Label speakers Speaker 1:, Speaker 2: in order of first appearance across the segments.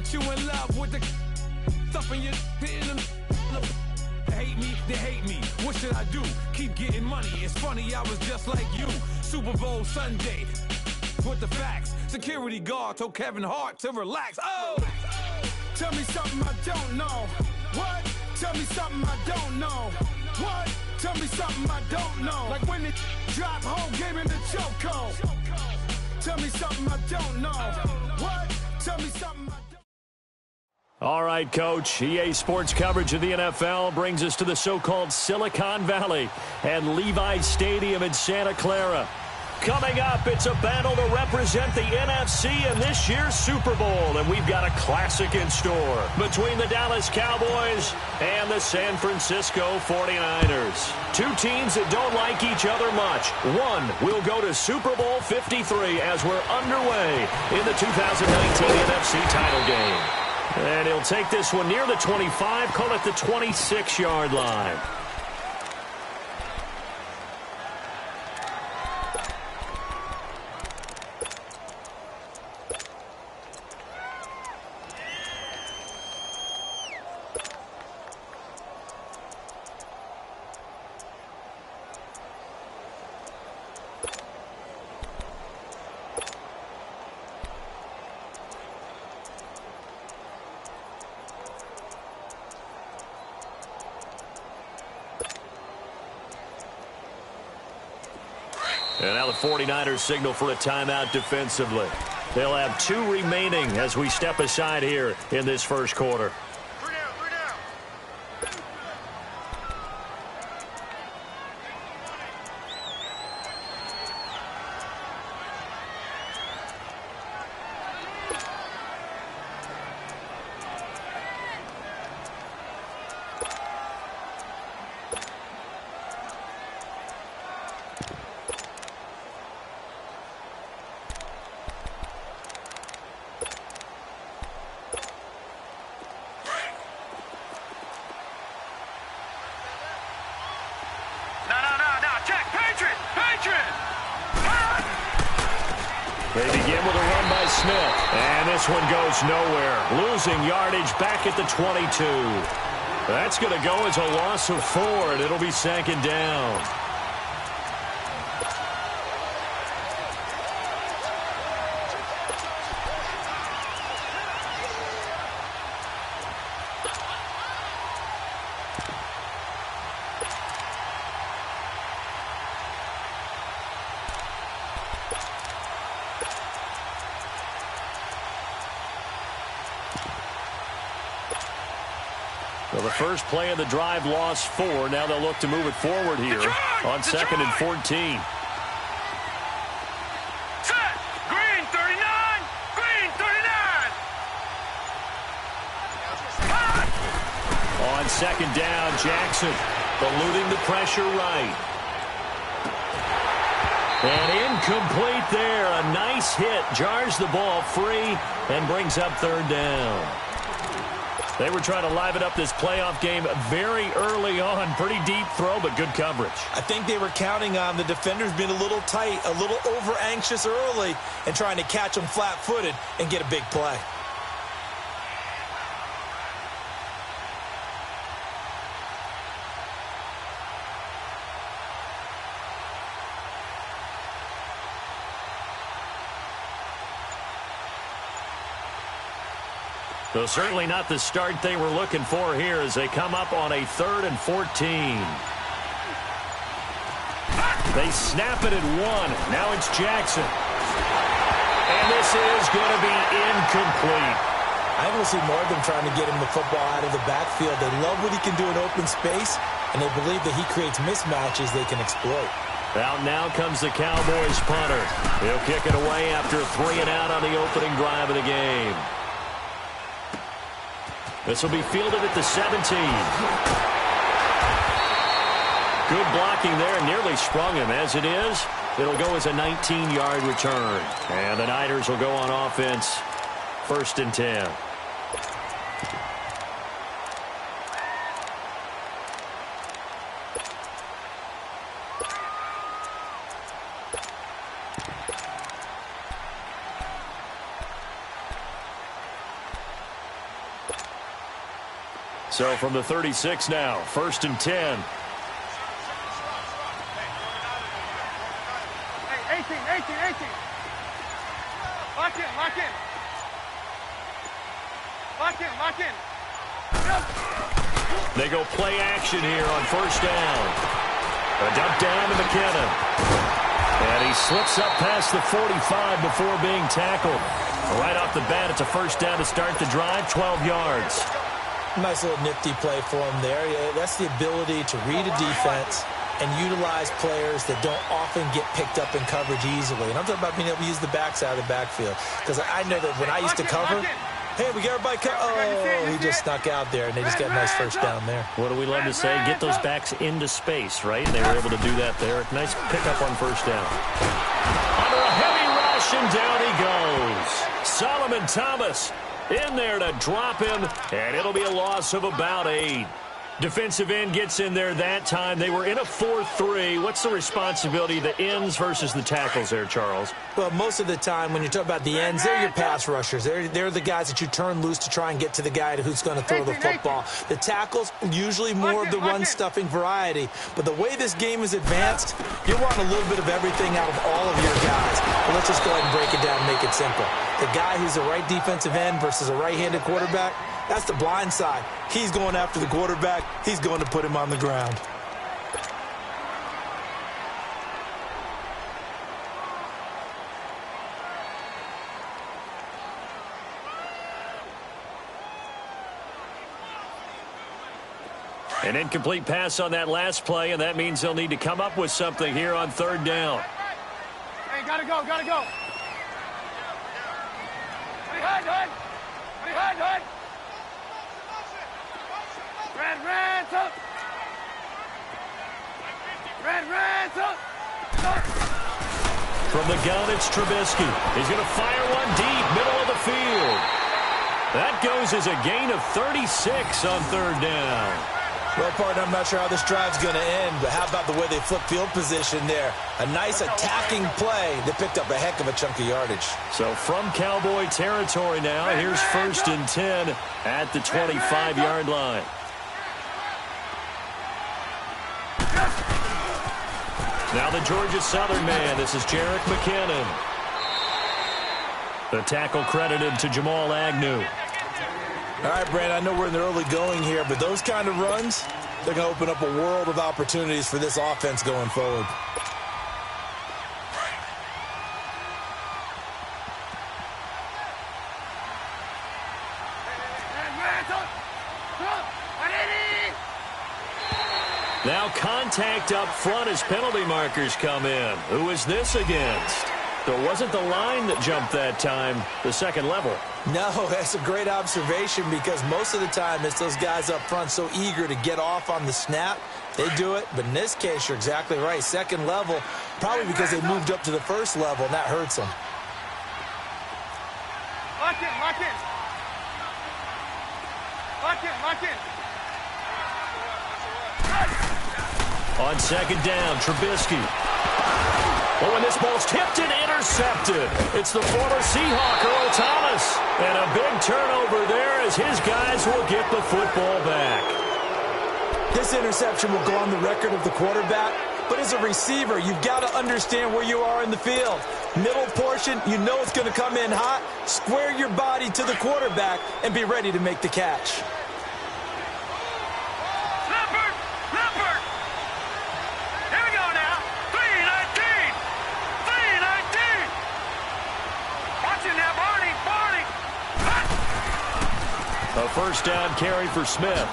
Speaker 1: put you in love with the stuff in your hitting them. They hate me. What should I do? Keep getting money. It's funny, I was just like you. Super Bowl Sunday. With the facts. Security guard told Kevin Hart to relax. Oh! Tell me something I don't know. What? Tell me something I don't know. What? Tell me something I don't know. Like when it drop home, game in the chokehold. Tell me something I don't know. What? Tell me something I don't know.
Speaker 2: All right, Coach. EA Sports coverage of the NFL brings us to the so-called Silicon Valley and Levi's Stadium in Santa Clara. Coming up, it's a battle to represent the NFC in this year's Super Bowl, and we've got a classic in store between the Dallas Cowboys and the San Francisco 49ers. Two teams that don't like each other much. One will go to Super Bowl 53 as we're underway in the 2019 NFC title game. And he'll take this one near the 25, call it the 26-yard line. And now the 49ers signal for a timeout defensively. They'll have 2 remaining as we step aside here in this first quarter. They begin with a run by Smith. And this one goes nowhere. Losing yardage back at the 22. That's going to go as a loss of 4, and it'll be second down. Well, the first play of the drive lost 4. Now they'll look to move it forward here on 2nd and 14.
Speaker 3: Set. Green 39. Green 39.
Speaker 2: On 2nd down, Jackson eluding the pressure right. And incomplete there. A nice hit. Jars the ball free and brings up 3rd down. They were trying to liven up this playoff game very early on. Pretty deep throw, but good coverage.
Speaker 4: I think they were counting on the defenders being a little tight, a little over-anxious early, and trying to catch them flat-footed and get a big play.
Speaker 2: So certainly not the start they were looking for here as they come up on a 3rd and 14. They snap it at 1. Now it's Jackson. And this is going to be incomplete.
Speaker 4: I want to see more of them trying to get him the football out of the backfield. They love what he can do in open space, and they believe that he creates mismatches they can exploit.
Speaker 2: Out now comes the Cowboys punter. He'll kick it away after 3 and out on the opening drive of the game. This will be fielded at the 17. Good blocking there. Nearly sprung him. As it is, it'll go as a 19-yard return. And the Niners will go on offense. 1st and 10. So from the 36 now, 1st and 10.
Speaker 3: Hey, 18. Lock in.
Speaker 2: They go play action here on 1st down. A dump down to McKinnon. And he slips up past the 45 before being tackled. Right off the bat, it's a 1st down to start the drive, 12 yards.
Speaker 4: Nice little nifty play for him there. Yeah, that's the ability to read a defense and utilize players that don't often get picked up in coverage easily. And I'm talking about being able to use the backside of the backfield. Because I know that when I used to cover, hey, we got everybody oh, he just snuck out there, and they just got a nice 1st down there.
Speaker 2: What do we love to say? Get those backs into space, right? And they were able to do that there. Nice pickup on 1st down. Under a heavy rush, and down he goes. Solomon Thomas in there to drop him, and it'll be a loss of about 8. Defensive end gets in there that time. They were in a 4-3. What's the responsibility of the ends versus the tackles there, Charles?
Speaker 4: Well, most of the time when you talk about the ends, they're your pass rushers. They're the guys that you turn loose to try and get to the guy who's going to throw the football. The tackles, usually more of the run-stuffing variety. But the way this game is advanced, you want a little bit of everything out of all of your guys. But let's just go ahead and break it down and make it simple. The guy who's a right defensive end versus a right-handed quarterback, that's the blind side. He's going after the quarterback. He's going to put him on the ground.
Speaker 2: An incomplete pass on that last play, and that means they'll need to come up with something here on 3rd down.
Speaker 3: Hey, gotta go. Hood. Red,
Speaker 2: From the gun, it's Trubisky. He's going to fire one deep, middle of the field. That goes as a gain of 36 on 3rd down.
Speaker 4: Well, partner, I'm not sure how this drive's going to end, but how about the way they flip field position there? A nice attacking play that picked up a heck of a chunk of yardage.
Speaker 2: So from Cowboy territory now, here's 1st and 10 at the 25-yard line. Now the Georgia Southern man. This is Jerick McKinnon. The tackle credited to Jamal Agnew.
Speaker 4: All right, Brand, I know we're in the early going here, but those kind of runs, they're going to open up a world of opportunities for this offense going forward.
Speaker 2: Now contact up front as penalty markers come in. Who is this against? There wasn't the line that jumped that time, the second level.
Speaker 4: No, that's a great observation because most of the time it's those guys up front so eager to get off on the snap. They do it, but in this case, you're exactly right. Second level, probably because they moved up to the first level, and that hurts them.
Speaker 3: Lock in.
Speaker 2: On 2nd down, Trubisky. Oh, and this ball's tipped and intercepted. It's the former Seahawk, Earl Thomas. And a big turnover there as his guys will get the football back.
Speaker 4: This interception will go on the record of the quarterback, but as a receiver, you've got to understand where you are in the field. Middle portion, you know it's going to come in hot. Square your body to the quarterback and be ready to make the catch.
Speaker 2: A 1st down carry for Smith.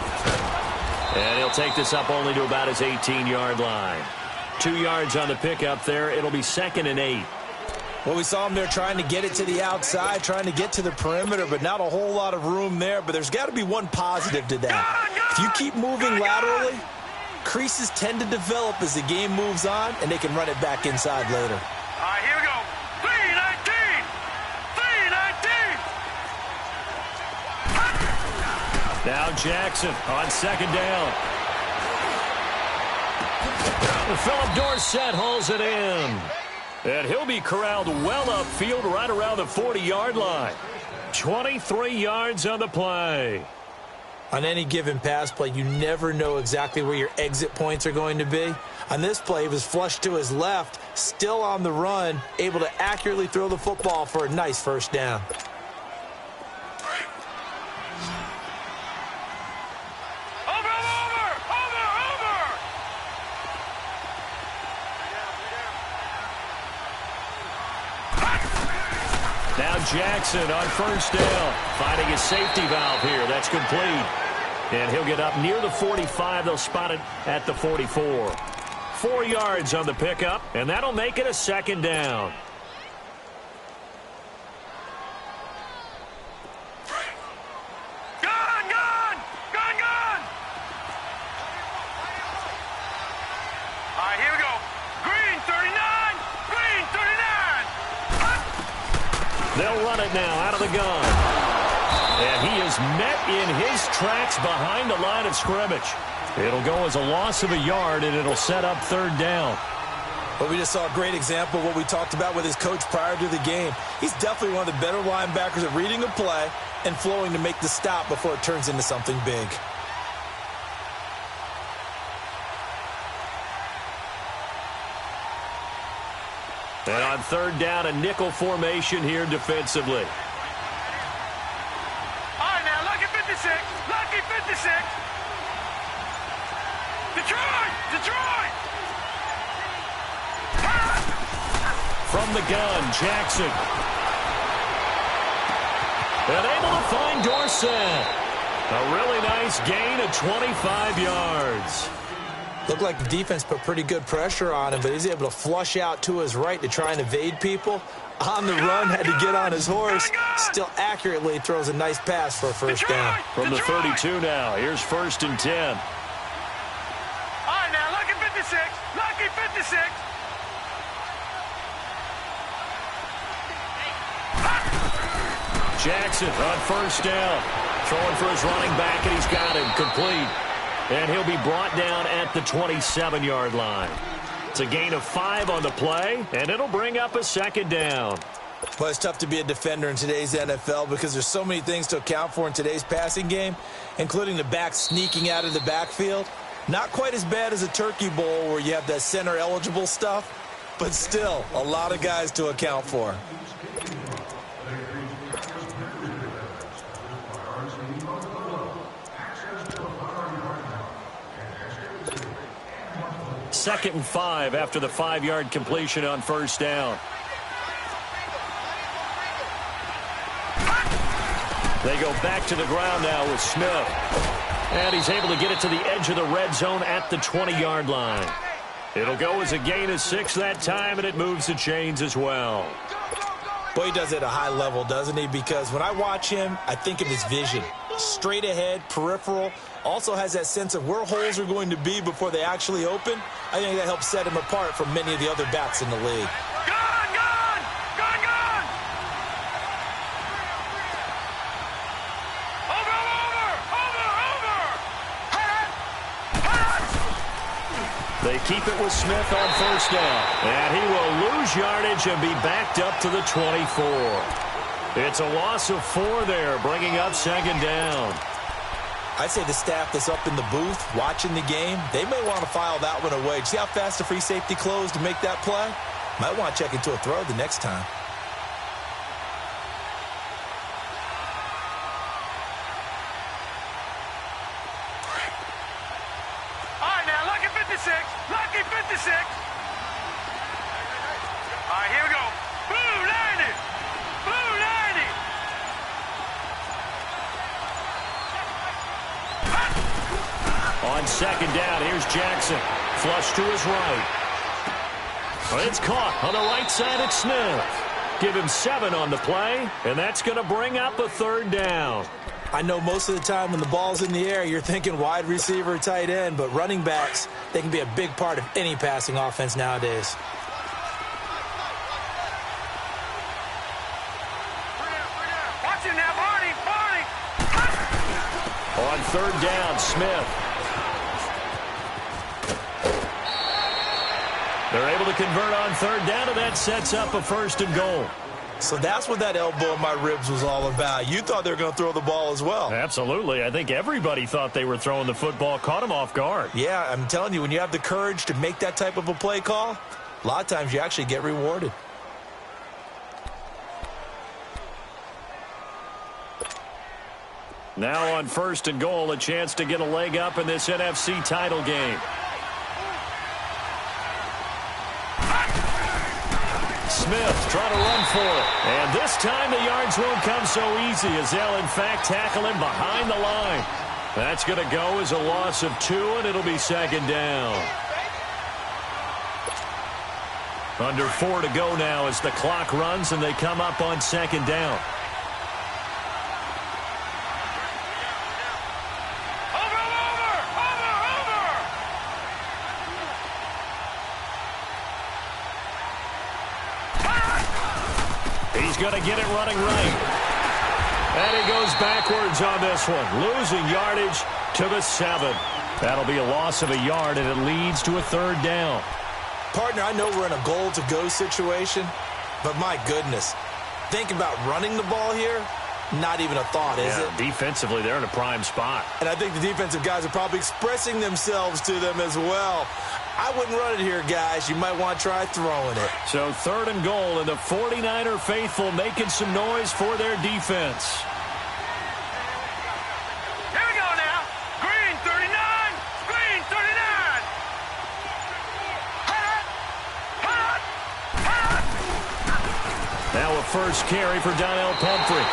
Speaker 2: And he'll take this up only to about his 18-yard line. 2 yards on the pickup there. It'll be 2nd and 8.
Speaker 4: Well, we saw him there trying to get it to the outside, trying to get to the perimeter, but not a whole lot of room there. But there's got to be one positive to that. If you keep moving laterally, creases tend to develop as the game moves on, and they can run it back inside later.
Speaker 3: All right, here we go. 3-19.
Speaker 2: Now Jackson on 2nd down. Philip Dorsett hauls it in. And he'll be corralled well upfield right around the 40-yard line. 23 yards on the play.
Speaker 4: On any given pass play, you never know exactly where your exit points are going to be. On this play, he was flushed to his left, still on the run, able to accurately throw the football for a nice first down.
Speaker 2: Now Jackson on first down, finding his safety valve here. That's complete. And he'll get up near the 45. They'll spot it at the 44. 4 yards on the pickup, and that'll make it a second down.
Speaker 3: All right, here we go. Green 39. Green 39.
Speaker 2: They'll run it now out of the gun. And he is met in his tracks behind the line of scrimmage. It'll go as a loss of a yard, and it'll set up third down.
Speaker 4: But we just saw a great example of what we talked about with his coach prior to the game. He's definitely one of the better linebackers at reading a play and flowing to make the stop before it turns into something big.
Speaker 2: And on third down, a nickel formation here defensively.
Speaker 3: All right, now, lucky 56. Lucky 56. Detroit! Detroit!
Speaker 2: From the gun, Jackson. And able to find Dorsett. A really nice gain of 25 yards.
Speaker 4: Looked like the defense put pretty good pressure on him, but he's able to flush out to his right to try and evade people. On the run, had to get on his horse. Still accurately throws a nice pass for a first down.
Speaker 2: From the 32 now, here's 1st and 10.
Speaker 3: All right, now, lucky 56. Lucky 56.
Speaker 2: Jackson on first down. Throwing for his running back, and he's got him complete. And he'll be brought down at the 27-yard line. It's a gain of 5 on the play, and it'll bring up a second down.
Speaker 4: Well, it's tough to be a defender in today's NFL because there's so many things to account for in today's passing game, including the back sneaking out of the backfield. Not quite as bad as a turkey bowl where you have that center-eligible stuff, but still a lot of guys to account for.
Speaker 2: Second and 5 after the 5-yard completion on first down. They go back to the ground now with Smith. And he's able to get it to the edge of the red zone at the 20-yard line. It'll go as a gain of 6 that time, and it moves the chains as well.
Speaker 4: Boy, he does it at a high level, doesn't he? Because when I watch him, I think of his vision. Straight ahead, peripheral. Also has that sense of where holes are going to be before they actually open. I think that helps set him apart from many of the other backs in the league.
Speaker 3: Gun! Gun! Gun! Gun! Over! Over! Over! Over!
Speaker 2: They keep it with Smith on first down. And he will lose yardage and be backed up to the 24. It's a loss of 4 there, bringing up second down.
Speaker 4: I'd say the staff that's up in the booth watching the game, they may want to file that one away. See how fast the free safety closed to make that play? Might want to check into a throw the next time.
Speaker 3: All right, now, lucky 56. Lucky 56. All right, here we go. Blue 90. Blue 90.
Speaker 2: On second down, here's Jackson. Flush to his right. But it's caught on the right side at Smith. Give him 7 on the play, and that's going to bring up a third down.
Speaker 4: I know most of the time when the ball's in the air, you're thinking wide receiver, tight end, but running backs, they can be a big part of any passing offense nowadays.
Speaker 3: Watch him now, Barney. Barney.
Speaker 2: On third down, Smith. They're able to convert on third down, and that sets up a 1st and goal.
Speaker 4: So that's what that elbow in my ribs was all about. You thought they were going to throw the ball as well.
Speaker 2: Absolutely. I think everybody thought they were throwing the football, caught him off guard.
Speaker 4: Yeah, I'm telling you, when you have the courage to make that type of a play call, a lot of times you actually get rewarded.
Speaker 2: Now on 1st and goal, a chance to get a leg up in this NFC title game. Smith trying to run for it. And this time the yards won't come so easy as they'll, in fact, tackle him behind the line. That's going to go as a loss of 2, and it'll be 2nd down. Under 4 to go now as the clock runs and they come up on 2nd down. He's going to get it running right. And he goes backwards on this one, losing yardage to the 7. That'll be a loss of a yard, and it leads to a 3rd down.
Speaker 4: Partner, I know we're in a goal-to-go situation, but my goodness, thinking about running the ball here, not even a thought, is it?
Speaker 2: Defensively, they're in a prime spot.
Speaker 4: And I think the defensive guys are probably expressing themselves to them as well. I wouldn't run it here, guys. You might want to try throwing it.
Speaker 2: So 3rd and goal, and the 49er faithful making some noise for their defense.
Speaker 3: Here we go now. Green 39. Green 39.
Speaker 2: Now a first carry for Donnell Pumphrey.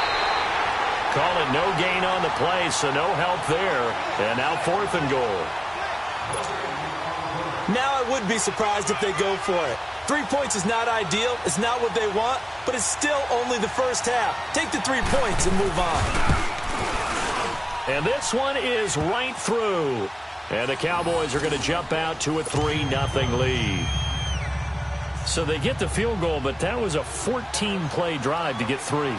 Speaker 2: Call it no gain on the play, so no help there. And now 4th and goal.
Speaker 4: Now I would be surprised if they go for it. 3 points is not ideal. It's not what they want, but it's still only the first half. Take the 3 points and move on.
Speaker 2: And this one is right through. And the Cowboys are going to jump out to a 3-0 lead. So they get the field goal, but that was a 14-play drive to get 3.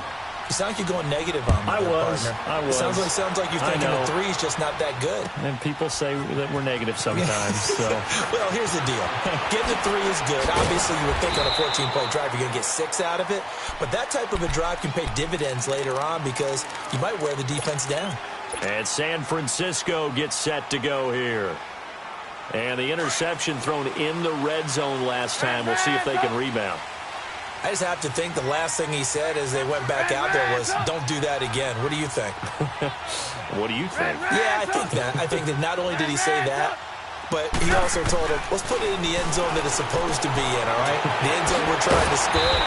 Speaker 4: You sound like you're going negative on me, partner.
Speaker 2: I was.
Speaker 4: Sounds like you're thinking the 3 is just not that good.
Speaker 2: And people say that we're negative sometimes. So.
Speaker 4: Well, here's the deal. Getting the 3 is good. Obviously, you would think on a 14-play drive you're going to get 6 out of it. But that type of a drive can pay dividends later on because you might wear the defense down.
Speaker 2: And San Francisco gets set to go here. And the interception thrown in the red zone last time. We'll see if they can rebound.
Speaker 4: I just have to think the last thing he said as they went back out there was, don't do that again. What do you think?
Speaker 2: What do you think?
Speaker 4: Yeah, I think that. I think that not only did he say that, but he also told him, let's put it in the end zone that it's supposed to be in, all right? The end zone we're trying to score.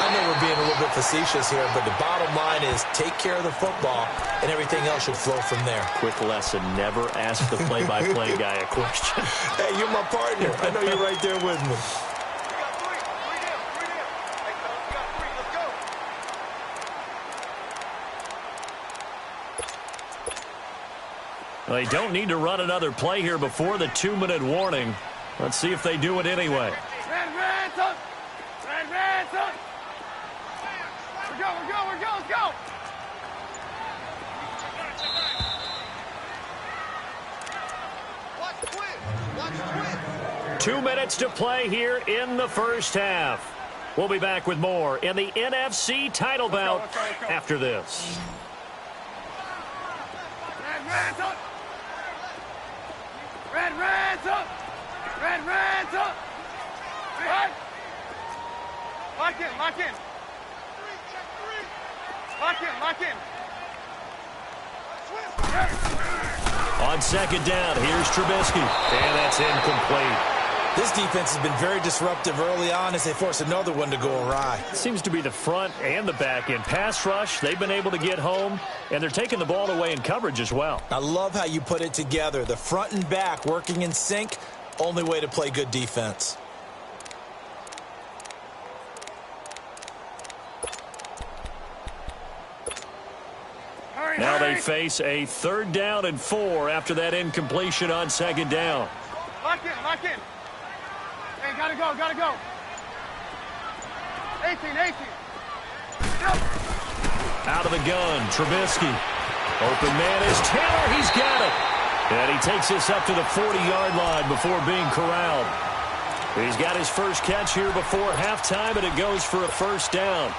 Speaker 4: I know we're being a little bit facetious here, but the bottom line is take care of the football, and everything else should flow from there.
Speaker 2: Quick lesson, never ask the play-by-play guy a question.
Speaker 4: Hey, you're my partner. I know you're right there with me.
Speaker 2: They don't need to run another play here before the 2-minute warning. Let's see if they do it anyway.
Speaker 3: Red ransom. Red ransom. We're go. Let's go.
Speaker 5: Watch the twin. Watch the twin.
Speaker 2: 2 minutes to play here in the first half. We'll be back with more in the NFC title bout after this.
Speaker 3: Red ransom. Red ransom. Red ransom. Red. Lock in. Lock in. Lock in.
Speaker 2: On 2nd down, here's Trubisky. And that's incomplete.
Speaker 4: This defense has been very disruptive early on as they force another one to go awry.
Speaker 2: It seems to be the front and the back end. Pass rush, they've been able to get home, and they're taking the ball away in coverage as well.
Speaker 4: I love how you put it together. The front and back working in sync, only way to play good defense.
Speaker 2: Now they face a 3rd down and 4 after that incompletion on 2nd down.
Speaker 3: Lock in. Hey, gotta go. 18.
Speaker 2: Out of the gun, Trubisky. Open man is Taylor. He's got it. And he takes this up to the 40-yard line before being corralled. He's got his first catch here before halftime, and it goes for a 1st down.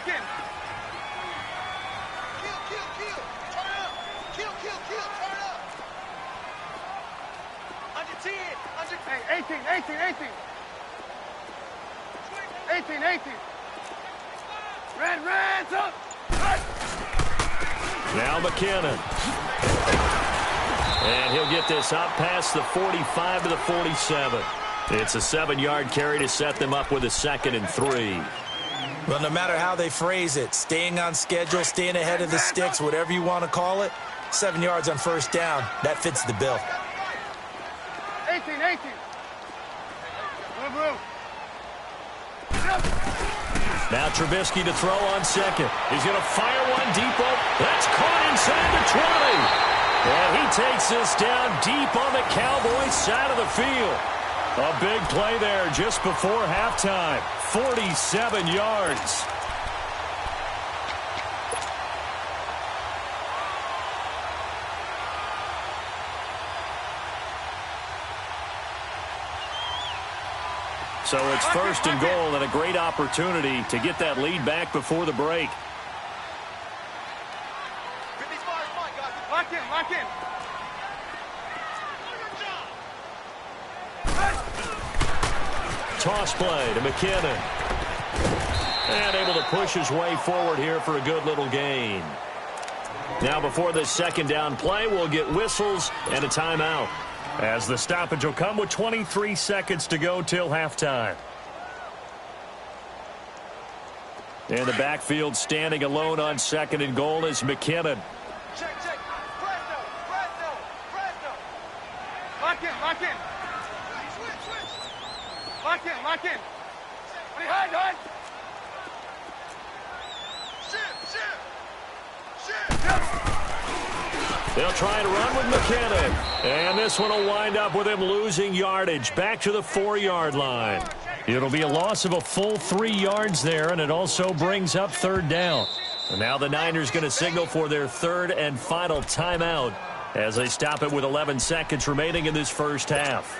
Speaker 3: lock in.
Speaker 5: Kill. Turn up. Kill. Turn up. Under 10.
Speaker 3: Hey, 18. 18. Red, up.
Speaker 2: Now McKinnon. And he'll get this up past the 45 to the 47. It's a 7-yard carry to set them up with a 2nd and 3.
Speaker 4: Well, no matter how they phrase it, staying on schedule, staying ahead of the sticks, whatever you want to call it, 7 yards on first down, that fits the bill.
Speaker 3: 18. Blue.
Speaker 2: Now Trubisky to throw on 2nd. He's going to fire one deep up. That's caught inside the 20. And he takes this down deep on the Cowboys side of the field. A big play there just before halftime. 47 yards. So it's 1st and goal and a great opportunity to get that lead back before the break.
Speaker 3: Lock in.
Speaker 2: Toss play to McKinnon. And able to push his way forward here for a good little gain. Now before this 2nd down play, we'll get whistles and a timeout, as the stoppage will come with 23 seconds to go till halftime. In the backfield, standing alone on 2nd and goal is McKinnon.
Speaker 5: Check. Fresno.
Speaker 3: Lock in.
Speaker 5: Switch.
Speaker 3: Lock in. Hide.
Speaker 5: Shift.
Speaker 2: They'll try to run with McKinnon. And this one will wind up with him losing yardage back to the 4-yard line. It'll be a loss of a full 3 yards there, and it also brings up 3rd down. And now the Niners going to signal for their 3rd and final timeout as they stop it with 11 seconds remaining in this first half.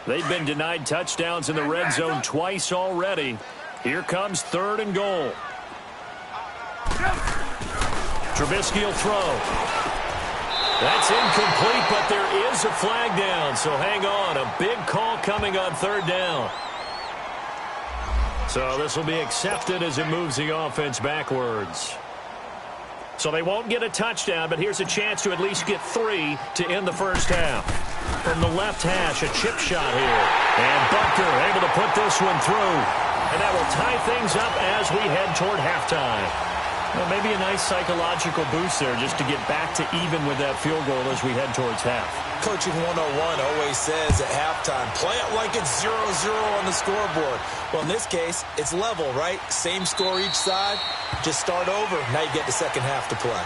Speaker 2: They've been denied touchdowns in the red zone twice already. Here comes 3rd and goal. Trubisky will throw. That's incomplete, but there is a flag down, so hang on. A big call coming on 3rd down. So this will be accepted as it moves the offense backwards. So they won't get a touchdown, but here's a chance to at least get 3 to end the first half. From the left hash, a chip shot here. And Buckner able to put this one through. And that will tie things up as we head toward halftime. Well, maybe a nice psychological boost there just to get back to even with that field goal as we head towards half.
Speaker 4: Coaching 101 always says at halftime, play it like it's 0-0 on the scoreboard. Well, in this case, it's level, right? Same score each side. Just start over. Now you get the second half to play.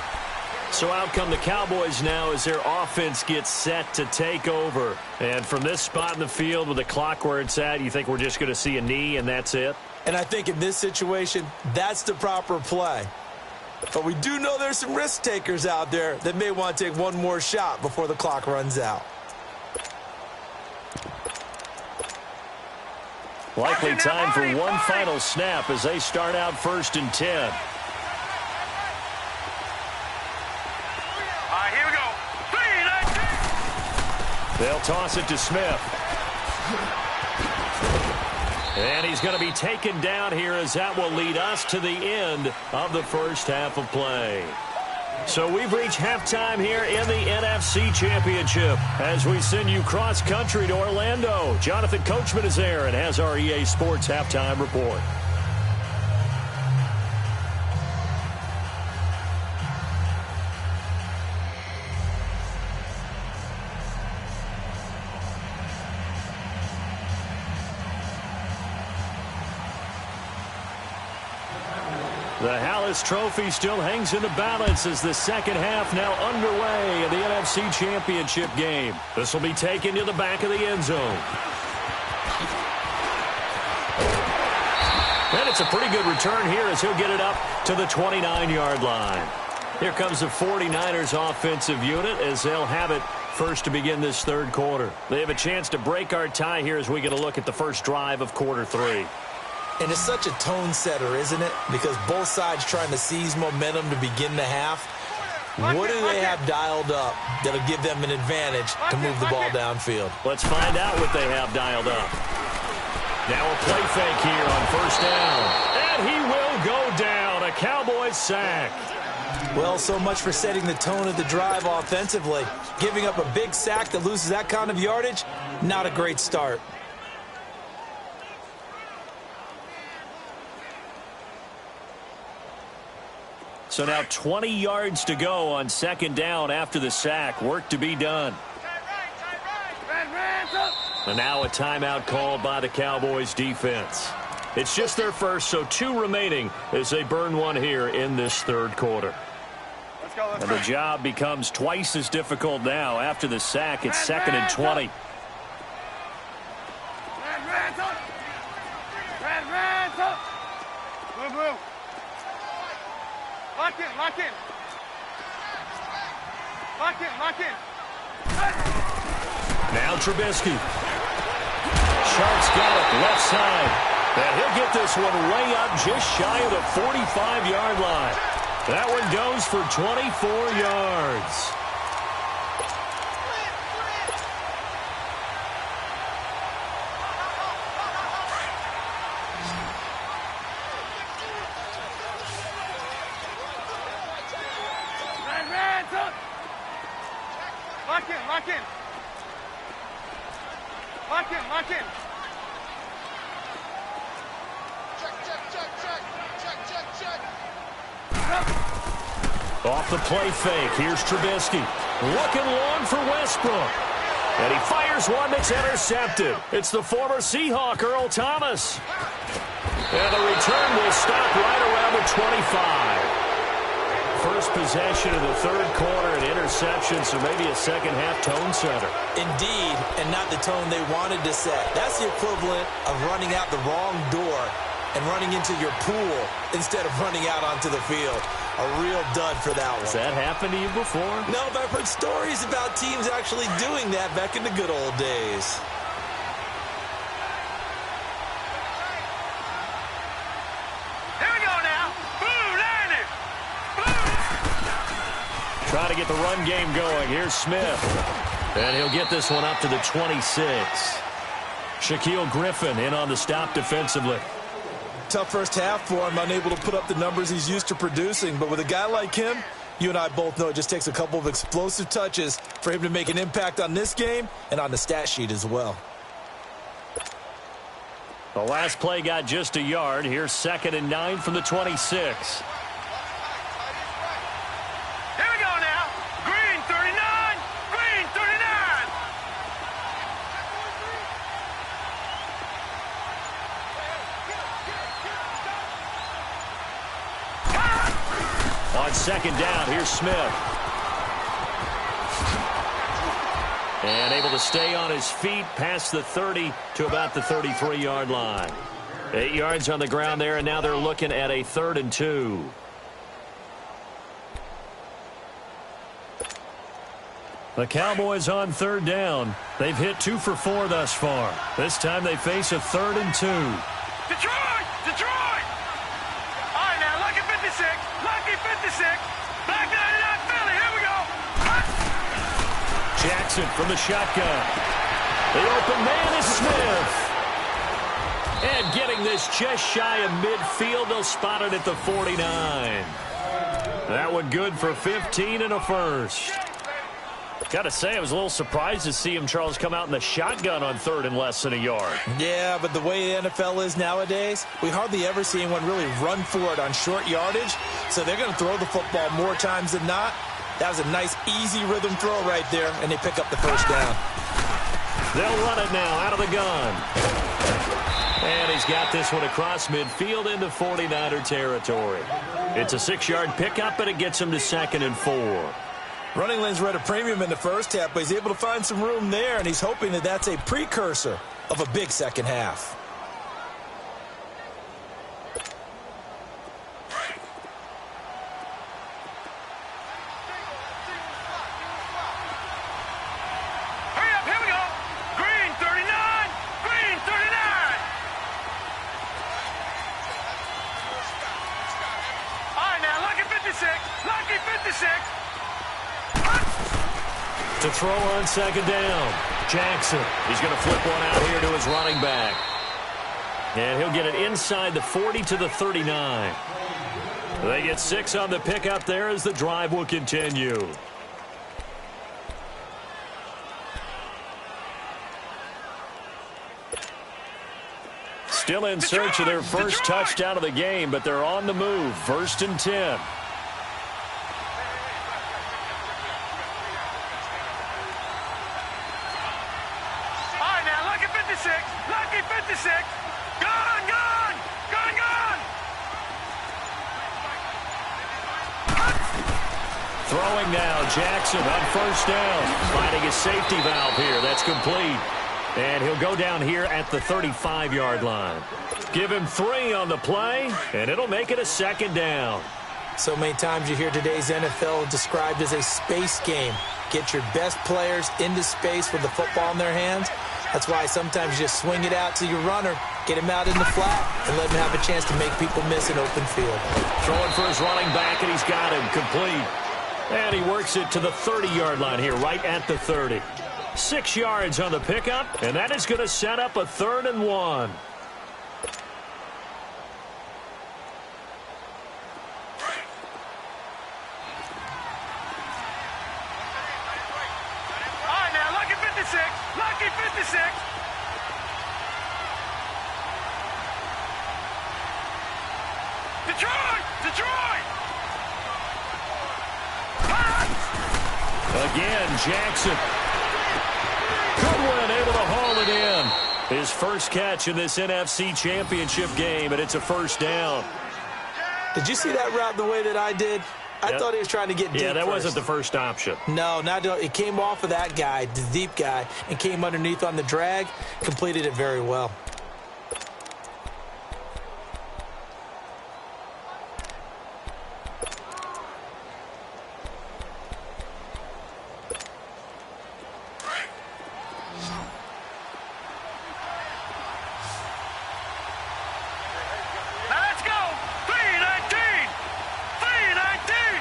Speaker 2: So out come the Cowboys now as their offense gets set to take over. And from this spot in the field with the clock where it's at, you think we're just going to see a knee and that's it?
Speaker 4: And I think in this situation, that's the proper play. But we do know there's some risk takers out there that may want to take one more shot before the clock runs out.
Speaker 2: Likely time for one final snap as they start out 1st and 10.
Speaker 3: All right, here we go. 3, 19.
Speaker 2: They'll toss it to Smith. And he's going to be taken down here as that will lead us to the end of the first half of play. So we've reached halftime here in the NFC Championship as we send you cross-country to Orlando. Jonathan Coachman is there and has our EA Sports Halftime Report. The Hallis Trophy still hangs in the balance as the second half now underway in the NFC Championship game. This will be taken to the back of the end zone. And it's a pretty good return here as he'll get it up to the 29-yard line. Here comes the 49ers offensive unit as they'll have it first to begin this third quarter. They have a chance to break our tie here as we get a look at the first drive of quarter 3.
Speaker 4: And it's such a tone setter, isn't it? Because both sides trying to seize momentum to begin the half. What do they have dialed up that'll give them an advantage to move the ball downfield?
Speaker 2: Let's find out what they have dialed up. Now a play fake here on first down. And he will go down. A Cowboys sack.
Speaker 4: Well, so much for setting the tone of the drive offensively. Giving up a big sack that loses that kind of yardage, not a great start.
Speaker 2: So now 20 yards to go on second down after the sack. Work to be done. And now a timeout called by the Cowboys defense. It's just their first, so 2 remaining as they burn one here in this third quarter. And the job becomes twice as difficult now. After the sack, it's 2nd and 20.
Speaker 3: Lock in, lock in. Lock in, lock in.
Speaker 2: Now Trubisky. Sharp's got it, left side. And he'll get this one way up just shy of the 45-yard line. That one goes for 24 yards.
Speaker 3: Lock in, lock in. Lock in, lock in. Check.
Speaker 2: Off the play fake, here's Trubisky. Looking long for Westbrook. And he fires one that's intercepted. It's the former Seahawk, Earl Thomas. And the return will stop right around the 25. First possession of the third quarter, an interception, so maybe a second-half tone setter.
Speaker 4: Indeed, and not the tone they wanted to set. That's the equivalent of running out the wrong door and running into your pool instead of running out onto the field. A real dud for that one.
Speaker 2: Has that happened to you before?
Speaker 4: No, but I've heard stories about teams actually doing that back in the good old days.
Speaker 2: Trying to get the run game going. Here's Smith. And he'll get this one up to the 26. Shaquille Griffin in on the stop defensively.
Speaker 4: Tough first half for him, unable to put up the numbers he's used to producing. But with a guy like him, you and I both know it just takes a couple of explosive touches for him to make an impact on this game and on the stat sheet as well.
Speaker 2: The last play got just a yard. Here's 2nd and 9 from the 26. On second down, here's Smith. And able to stay on his feet past the 30 to about the 33-yard line. 8 yards on the ground there, and now they're looking at a 3rd and 2. The Cowboys on 3rd down. They've hit 2 for 4 thus far. This time they face a 3rd and 2.
Speaker 3: Detroit! All right, now, lucky 56. Lucky 56. Back 99 Philly. Here we go.
Speaker 2: Jackson from the shotgun. The open man is Smith. And getting this just shy of midfield, they'll spot it at the 49. That one good for 15 and a first. Got to say, I was a little surprised to see him, Charles, come out in the shotgun on 3rd and less than a yard.
Speaker 4: Yeah, but the way the NFL is nowadays, we hardly ever see anyone really run for it on short yardage. So they're going to throw the football more times than not. That was a nice, easy rhythm throw right there, and they pick up the first down.
Speaker 2: They'll run it now out of the gun. And he's got this one across midfield into 49er territory. It's a 6-yard pickup, and it gets him to 2nd and 4.
Speaker 4: Running lanes were at a premium in the first half, but he's able to find some room there, and he's hoping that that's a precursor of a big second half.
Speaker 3: Hurry up, here we go. Green 39. Green 39.
Speaker 2: throw on second down. Jackson, he's going to flip one out here to his running back. And he'll get it inside the 40 to the 39. They get 6 on the pickup there as the drive will continue. Still in search of their first touchdown of the game, but they're on the move. 1st and 10.
Speaker 3: All right, now, lucky 56. Lucky 56. Gone, gone. Gone, gone.
Speaker 2: Throwing now, Jackson on 1st down. Finding a safety valve here. That's complete. And he'll go down here at the 35-yard line. Give him 3 on the play, and it'll make it a 2nd down.
Speaker 4: So many times you hear today's NFL described as a space game. Get your best players into space with the football in their hands. That's why sometimes you just swing it out to your runner, get him out in the flat, and let him have a chance to make people miss an open field.
Speaker 2: Throwing for his running back, and he's got him complete. And he works it to the 30-yard line here, right at the 30. 6 yards on the pickup, and that is going to set up a 3rd and 1.
Speaker 3: All right, now, lucky 56. Lucky 56. Detroit! Detroit!
Speaker 2: Again, Jackson. Goodwin able to haul it in. His first catch in this NFC Championship game, and it's a 1st down.
Speaker 4: Did you see that route the way that I did? I thought he was trying to get deep.
Speaker 2: Yeah, that
Speaker 4: first.
Speaker 2: wasn't the first option.
Speaker 4: No, it came off of that guy, the deep guy, and came underneath on the drag. Completed it very well.
Speaker 3: Now let's go. 319. 319.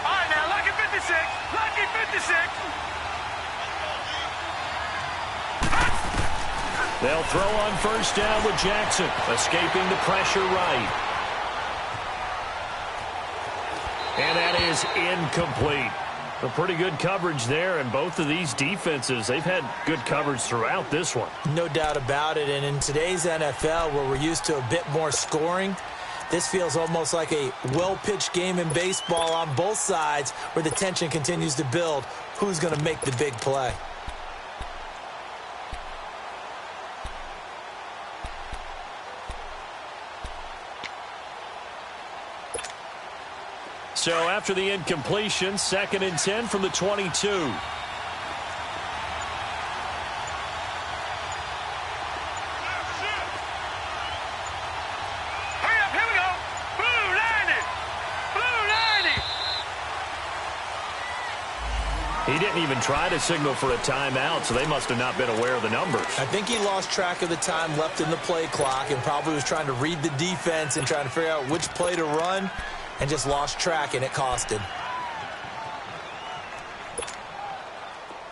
Speaker 3: All right, now, lucky 56. Lucky 56.
Speaker 2: They'll throw on 1st down with Jackson, escaping the pressure right. And that is incomplete. A pretty good coverage there, and both of these defenses, they've had good coverage throughout this one.
Speaker 4: No doubt about it, and in today's NFL, where we're used to a bit more scoring, this feels almost like a well-pitched game in baseball on both sides, where the tension continues to build. Who's going to make the big play?
Speaker 2: So after the incompletion, 2nd and 10 from the 22.
Speaker 3: Hurry up, here we go. Blue 90. Blue 90.
Speaker 2: He didn't even try to signal for a timeout, so they must have not been aware of the numbers.
Speaker 4: I think he lost track of the time left in the play clock and probably was trying to read the defense and trying to figure out which play to run, and just lost track, and it cost him.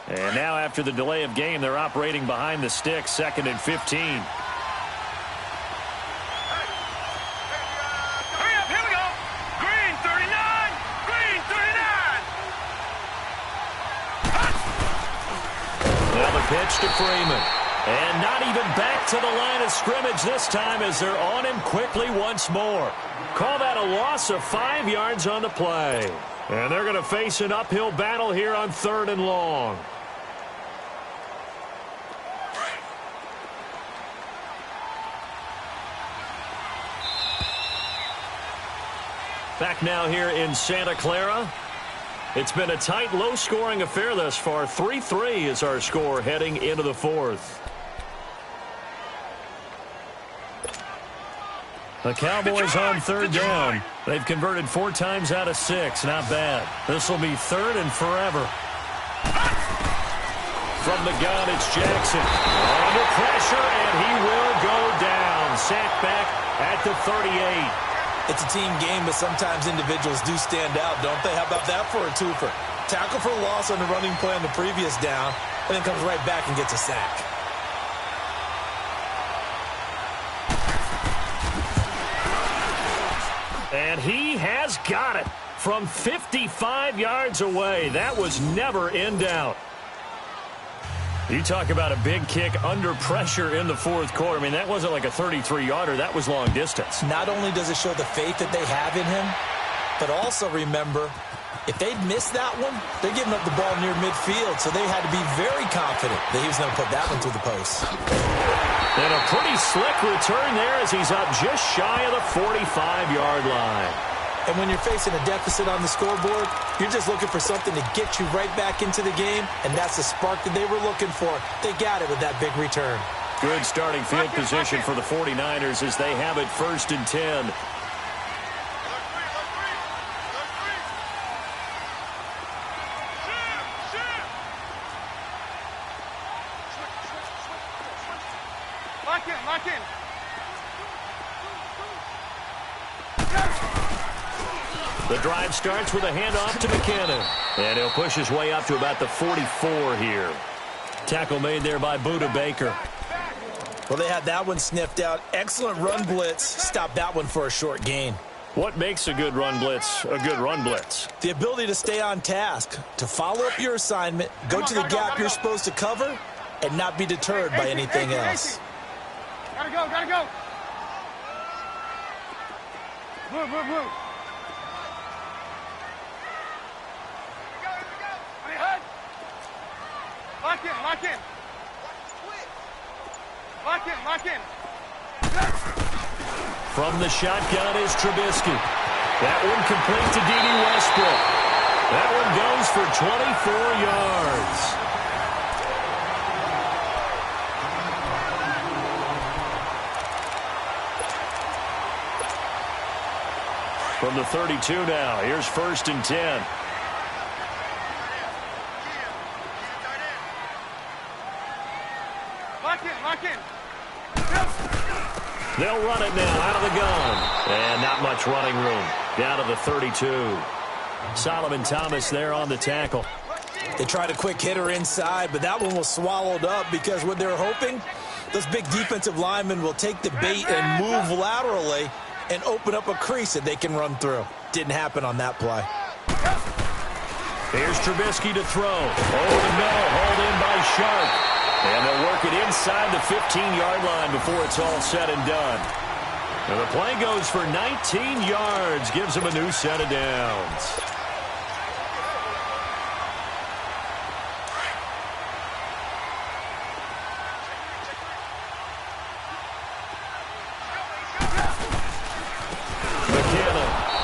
Speaker 2: And now after the delay of game, they're operating behind the sticks, 2nd and 15.
Speaker 3: Hurry up, here we go. Green 39. Green 39.
Speaker 2: Now the pitch to Freeman. And not even back to the line of scrimmage this time as they're on him quickly once more. Call that a loss of 5 yards on the play. And they're going to face an uphill battle here on 3rd and long. Back now here in Santa Clara. It's been a tight, low-scoring affair thus far. 3-3 is our score heading into the 4th. The Cowboys on 3rd down. They've converted 4 times out of 6. Not bad. This will be 3rd and forever. From the gun, it's Jackson. Under pressure, and he will go down. Sacked back at the 38.
Speaker 4: It's a team game, but sometimes individuals do stand out, don't they? How about that for a twofer? Tackle for loss on the running play on the previous down, and then comes right back and gets a sack.
Speaker 2: And he has got it from 55 yards away. That was never in doubt. You talk about a big kick under pressure in the fourth quarter. I mean, that wasn't like a 33-yarder. That was long distance.
Speaker 4: Not only does it show the faith that they have in him, but also remember, if they'd missed that one, they're giving up the ball near midfield, so they had to be very confident that he was going to put that one through the post.
Speaker 2: And a pretty slick return there as he's up just shy of the 45-yard line.
Speaker 4: And when you're facing a deficit on the scoreboard, you're just looking for something to get you right back into the game, and that's the spark that they were looking for. They got it with that big return.
Speaker 2: Good starting field position for the 49ers as they have it 1st and 10.
Speaker 3: Lock in.
Speaker 2: The drive starts with a handoff to McKinnon. And he'll push his way up to about the 44 here. Tackle made there by Budda Baker.
Speaker 4: Well, they had that one sniffed out. Excellent run blitz. Stopped that one for a short gain.
Speaker 2: What makes a good run blitz a good run blitz?
Speaker 4: The ability to stay on task, to follow up your assignment, go to the gap you're supposed to cover, and not be deterred by anything else.
Speaker 3: Gotta go. Move. Lock in.
Speaker 2: From the shotgun is Trubisky. That one complete to D.D. Westbrook. That one goes for 24 yards. From the 32 now, here's 1st and 10.
Speaker 3: Lock in.
Speaker 2: They'll run it now out of the gun. And not much running room. Down to the 32. Solomon Thomas there on the tackle.
Speaker 4: They tried a quick hitter inside, but that one was swallowed up because what they're hoping, those big defensive linemen will take the bait and move laterally and open up a crease that they can run through. Didn't happen on that play.
Speaker 2: Here's Trubisky to throw. Over the middle, hauled in by Sharp. And they'll work it inside the 15-yard line before it's all said and done. And the play goes for 19 yards, gives them a new set of downs.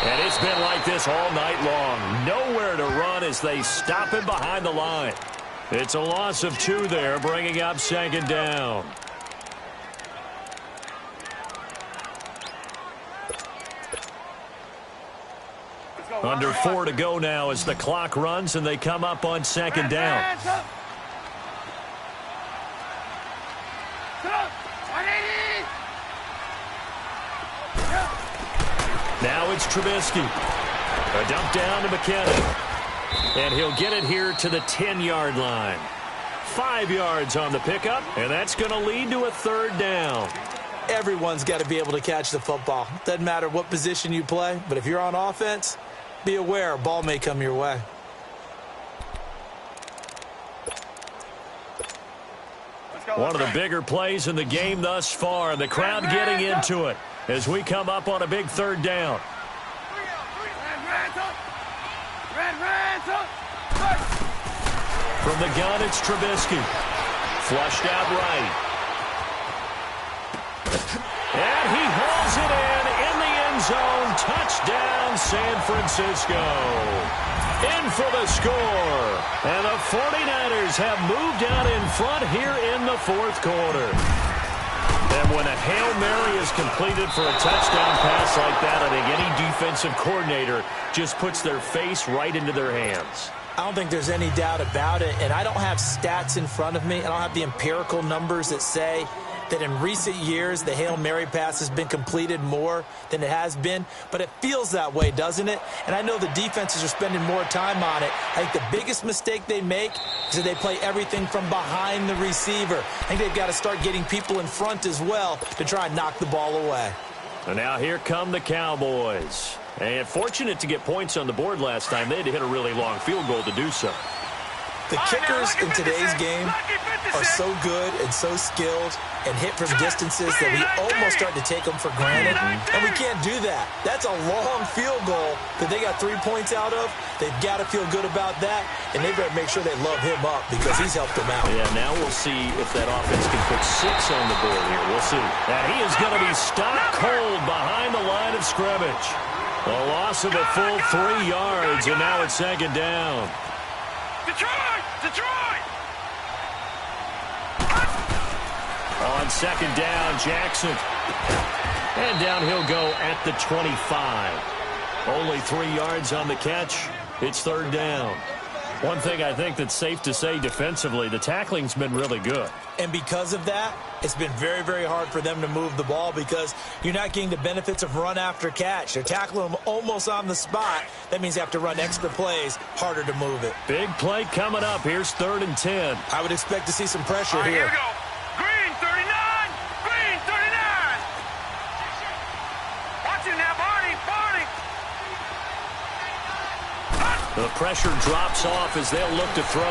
Speaker 2: And it's been like this all night long. Nowhere to run as they stop him behind the line. It's a loss of 2 there, bringing up 2nd down. Under 4 to go now as the clock runs and they come up on 2nd down. Now it's Trubisky. A dump down to McKinnon. And he'll get it here to the 10-yard line. 5 yards on the pickup, and that's going to lead to a 3rd down.
Speaker 4: Everyone's got to be able to catch the football. Doesn't matter what position you play, but if you're on offense, be aware a ball may come your way.
Speaker 2: One of the bigger plays in the game thus far, and the crowd getting into it as we come up on a big 3rd down. From the gun, it's Trubisky. Flushed out right. And he hauls it in the end zone. Touchdown, San Francisco. In for the score. And the 49ers have moved out in front here in the 4th quarter. And when a Hail Mary is completed for a touchdown pass like that, I think any defensive coordinator just puts their face right into their hands.
Speaker 4: I don't think there's any doubt about it, and I don't have stats in front of me. I don't have the empirical numbers that say that in recent years the Hail Mary pass has been completed more than it has been, but it feels that way, doesn't it? And I know the defenses are spending more time on it. I think the biggest mistake they make is that they play everything from behind the receiver. I think they've got to start getting people in front as well to try and knock the ball away.
Speaker 2: And now here come the Cowboys. And fortunate to get points on the board last time. They had to hit a really long field goal to do so.
Speaker 4: The kickers in today's game are so good and so skilled and hit from distances that we almost start to take them for granted, and we can't do that. That's a long field goal that they got 3 points out of. They've got to feel good about that, and they better make sure they love him up because he's helped them out.
Speaker 2: Yeah, now we'll see if that offense can put 6 on the board here. We'll see. And he is going to be stopped cold behind the line of scrimmage. A loss of a full 3 yards, and now it's second down.
Speaker 3: Detroit! Detroit!
Speaker 2: On second down, Jackson. And down he'll go at the 25. Only 3 yards on the catch. It's third down. One thing I think that's safe to say defensively, the tackling's been really good.
Speaker 4: And because of that, it's been very, very hard for them to move the ball because you're not getting the benefits of run after catch. They're tackling them almost on the spot. That means they have to run extra plays, harder to move it.
Speaker 2: Big play coming up. Here's 3rd and 10.
Speaker 4: I would expect to see some pressure
Speaker 3: All right,
Speaker 4: here.
Speaker 3: here we go. Green 39! Green 39! Watch him now, Barney! Barney!
Speaker 2: The pressure drops off as they'll look to throw.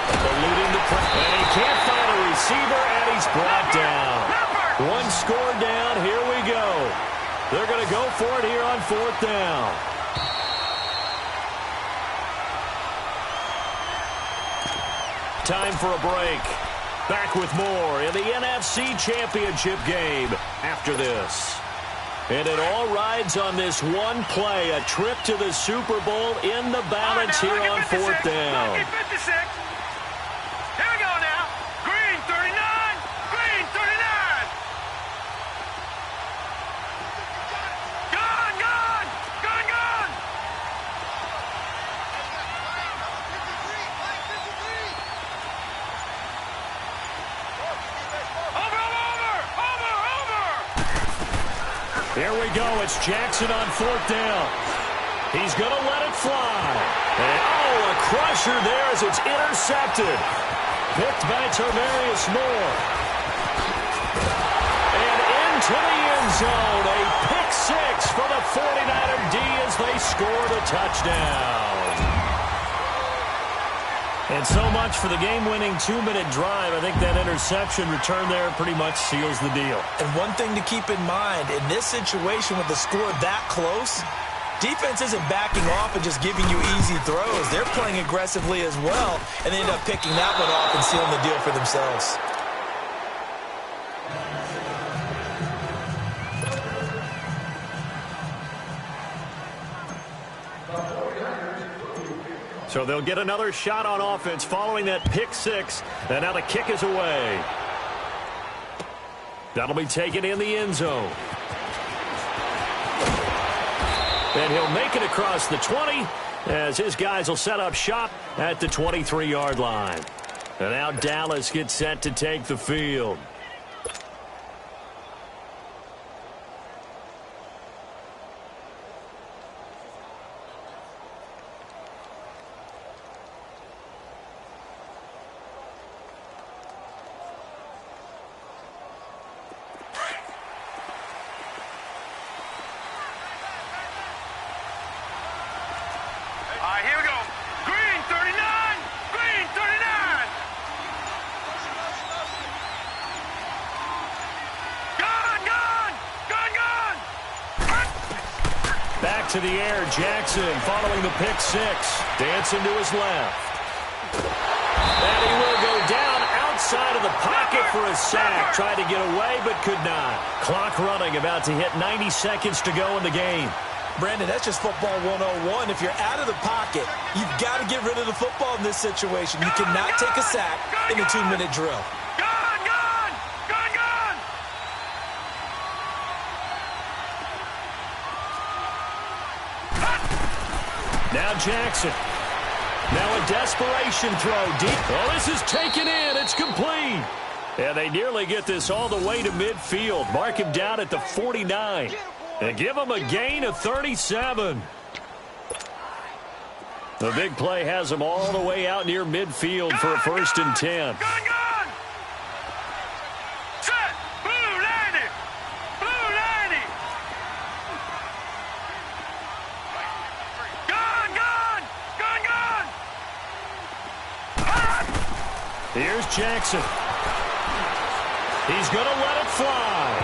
Speaker 2: Eluding the pressure. And he can't find a receiver, and he's brought down. 1 score down. Here we go. They're going to go for it here on 4th down. Time for a break. Back with more in the NFC Championship game after this. And it all rides on this one play, a trip to the Super Bowl in the balance here on 4th down.
Speaker 3: 56. Here we go now. Green 39. Green 39. Gone, gone. Gone, gone.
Speaker 2: Here we go. It's Jackson on 4th down. He's going to let it fly. And, oh, a crusher there as it's intercepted. Picked by Tarvarius Moore. And into the end zone. A pick 6 for the 49er D as they scored a touchdown. And so much for the game-winning 2-minute drive. I think that interception return there pretty much seals the deal.
Speaker 4: And one thing to keep in mind, in this situation with the score that close, defense isn't backing off and just giving you easy throws. They're playing aggressively as well, and they end up picking that one off and sealing the deal for themselves.
Speaker 2: So they'll get another shot on offense following that pick 6. And now the kick is away. That'll be taken in the end zone. And he'll make it across the 20 as his guys will set up shop at the 23-yard line. And now Dallas gets set to take the field.
Speaker 3: Here we go. Green 39. Green 39. Gone, gone. Gone, gone.
Speaker 2: Back to the air, Jackson following the pick 6. Dancing to his left. And he will go down outside of the pocket for a sack. Tried to get away, but could not. Clock running, about to hit 90 seconds to go in the game.
Speaker 4: Brandon, that's just football 101. If you're out of the pocket, you've got to get rid of the football in this situation. You cannot take a sack in a 2-minute drill.
Speaker 3: Gone, gone. Gone, gone.
Speaker 2: Now Jackson. Now a desperation throw deep. Oh, this is taken in. It's complete. And they nearly get this all the way to midfield. Mark him down at the 49. And give him a gain of 37. The big play has him all the way out near midfield for a 1st and 10.
Speaker 3: Gun! Set! Blue 90! Blue 90! Gun!
Speaker 2: Here's Jackson. He's going to let it fly.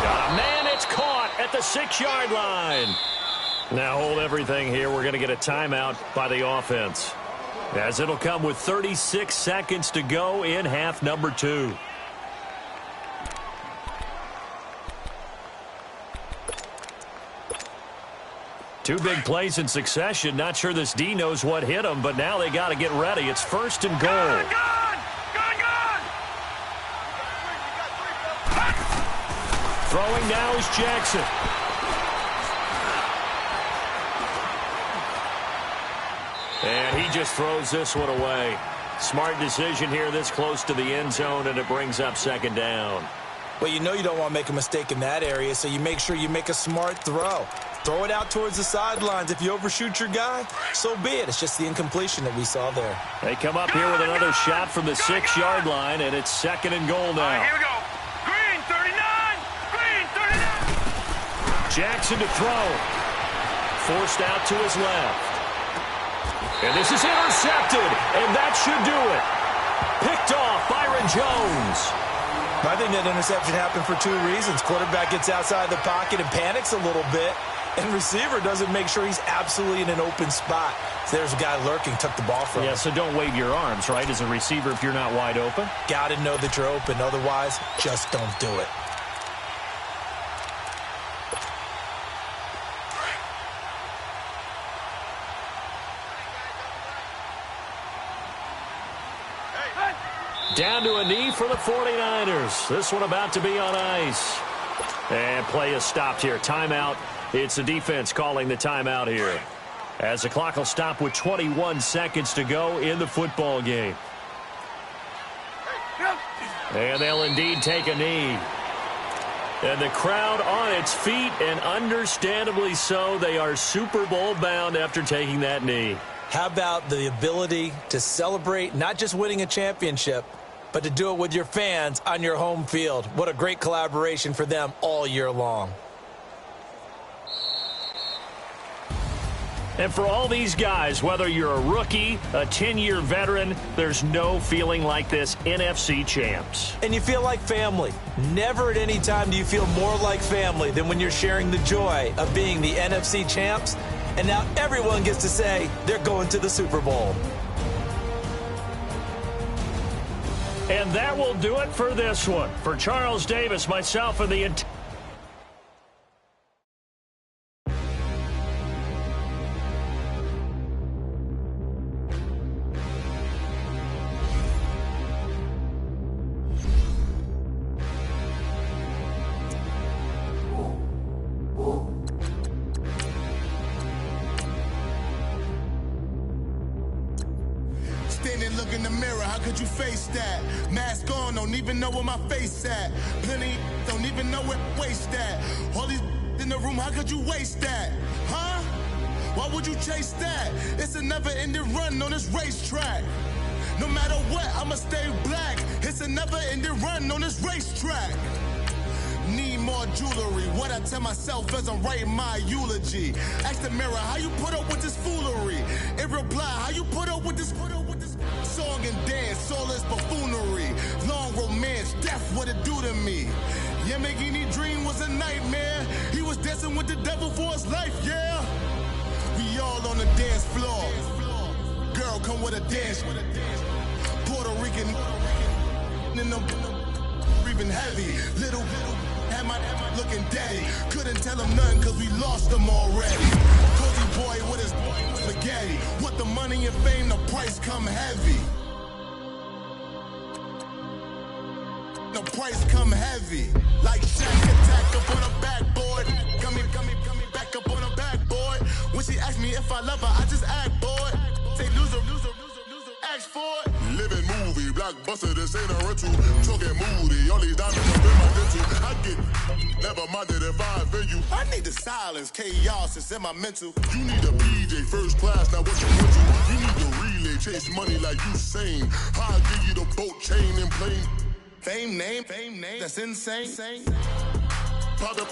Speaker 2: Got a man, it's caught at the 6-yard line. Now hold everything here. We're going to get a timeout by the offense, as it'll come with 36 seconds to go in half number 2. Two big plays in succession. Not sure this D knows what hit him, but now they got to get ready. It's 1st and goal. Throwing now is Jackson. And he just throws this one away. Smart decision here this close to the end zone, and it brings up 2nd down.
Speaker 4: Well, you know you don't want to make a mistake in that area, so you make sure you make a smart throw. Throw it out towards the sidelines. If you overshoot your guy, so be it. It's just the incompletion that we saw there.
Speaker 2: They come up here with another shot from the 6-yard line, and it's 2nd and goal now.
Speaker 3: All right, here we go. Green 39. Green 39.
Speaker 2: Jackson to throw. Forced out to his left. And this is intercepted, and that should do it. Picked off Byron Jones.
Speaker 4: I think that interception happened for 2 reasons. Quarterback gets outside the pocket and panics a little bit, and receiver doesn't make sure he's absolutely in an open spot. So there's a guy lurking, took the ball from him.
Speaker 2: Yeah, so don't wave your arms, right, as a receiver if you're not wide open.
Speaker 4: Got to know that you're open. Otherwise, just don't do it.
Speaker 2: Down to a knee for the 49ers. This one about to be on ice. And play is stopped here. Timeout. It's the defense calling the timeout here, as the clock will stop with 21 seconds to go in the football game. And they'll indeed take a knee. And the crowd on its feet, and understandably so. They are Super Bowl bound after taking that knee.
Speaker 4: How about the ability to celebrate not just winning a championship, but to do it with your fans on your home field? What a great collaboration for them all year long.
Speaker 2: And for all these guys, whether you're a rookie, a 10-year veteran, there's no feeling like this NFC champs.
Speaker 4: And you feel like family. Never at any time do you feel more like family than when you're sharing the joy of being the NFC champs. And now everyone gets to say they're going to the Super Bowl.
Speaker 2: And that will do it for this one. For Charles Davis, myself, and the entire...
Speaker 5: Standing, look in the mirror, how could you face that? Mask on, don't even know where my face at. Plenty, don't even know where waste at. All these in the room, how could you waste that? Huh? Why would you chase that? It's a never-ending run on this racetrack. No matter what, I'ma stay black. It's a never-ending run on this racetrack. Need more jewelry. What I tell myself as I'm writing my eulogy. Ask the mirror, how you put up with this foolery? It reply, how you put up with this song and dance, soulless buffoonery. Long romance, death, what it do to me? Yamagini dream was a nightmare. He was dancing with the devil for his life, yeah. We all on the dance floor. Girl, come with a dance. Puerto Rican in them breathing heavy. Little had my looking daddy. Couldn't tell him nothing cause we lost them already. Cozy boy with his spaghetti. With the money and fame, the price come heavy. The price come heavy. Like Shaq attack up on a backboard. Coming back up on a backboard. When she asked me if I love her, I just act bored. Say loser, PS4. Living movie, blockbuster, this ain't a rental. Talking moody, all these diamonds up in my dental. I get never minded if I offend you. I need the silence, chaos is in my mental. You need a PJ first class, now what you want to? You need the relay, chase money like you sane. I'll give you the boat chain and plane. Fame name, that's insane. Pop up.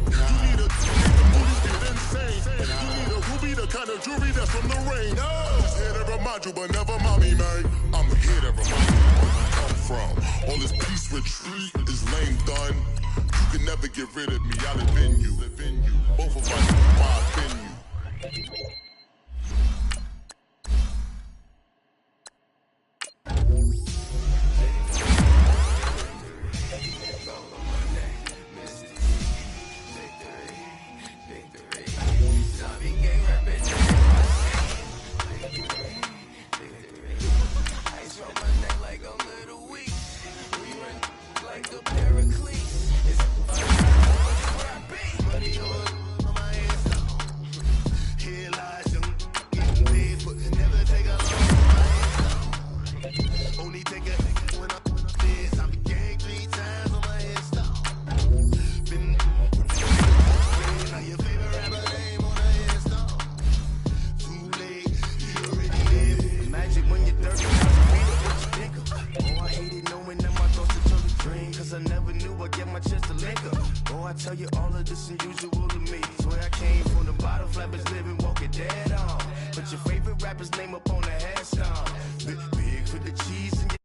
Speaker 5: You need a booty get insane. You need a ruby, the kind of jewelry that's from the rain. Just here to remind you, but never mind me, man. I'm here to remind you where you come from. All this peace retreat is lame done. You can never get rid of me, I live in you. Both of us, my opinion.
Speaker 6: I tell you all of this unusual to me. Swear I came from the bottom, flappers living, walking dead on. Put your favorite rapper's name up on the headstone. Big for the cheese and